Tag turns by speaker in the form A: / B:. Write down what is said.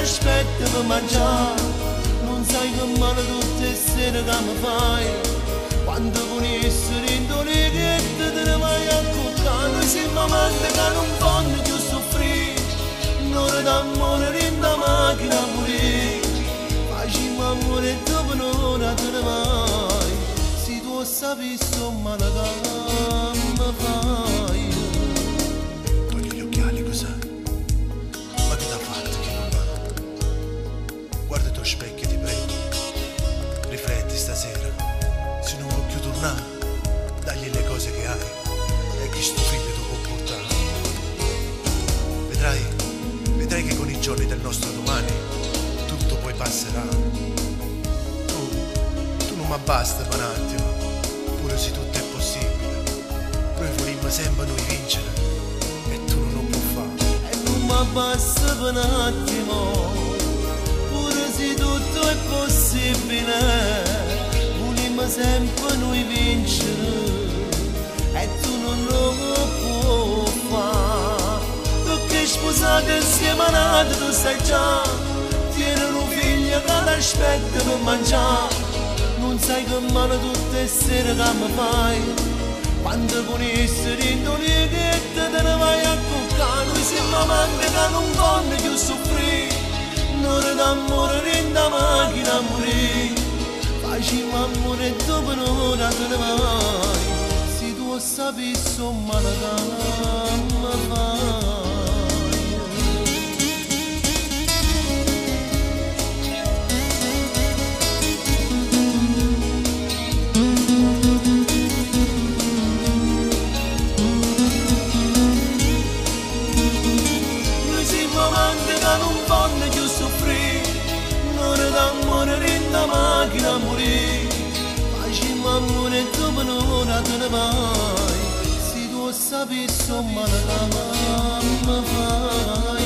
A: aspetta per mangiare, non sai che male tutte le sere che mi fai. Quando vuoi essere in doleghetta te ne vai a cuccare, noi siamo amanti che non fanno più soffrire, un'ora d'amore in da macchina pure, facciamo amore e dopo un'ora te ne vai, se tu sapessi un male che mi fai.
B: Togli gli occhiali, cos'è? Ma che t'ha fatto che non va? Guarda i tuoi specchi, ti prego, rifletti stasera, se non vuoi più tornare, dagli le cose che hai e che sto figlio ti può portare. Vedrai che con i giorni del nostro domani tutto poi passerà. Tu non mi basta per un attimo, pure se tutto è possibile. Noi volimmo sempre noi vincere e tu non lo puoi fare.
A: E non mi basta per un attimo, pure se tutto è possibile. Volimmo sempre noi vincere e tu non lo puoi fare. Perché sposate insieme a nata tu sai già, tieni un figlio che l'aspetta per mangiare. Non sai che male tutte le sere che mi fai, quando vuoi essere in doleghetta te ne vai a cuccare. Noi siamo amanti che non fanno più soffrire, un'ora d'amore in da macchina morire, facciamo amore e dopo un'ora te ne vai, se tu sapessi un male che mi fai. Non fanno più soffrire, un'ora d'amore in da macchina morire, facciamo amore e dopo un'ora te ne vai, se tu sapessi un male che mi fai.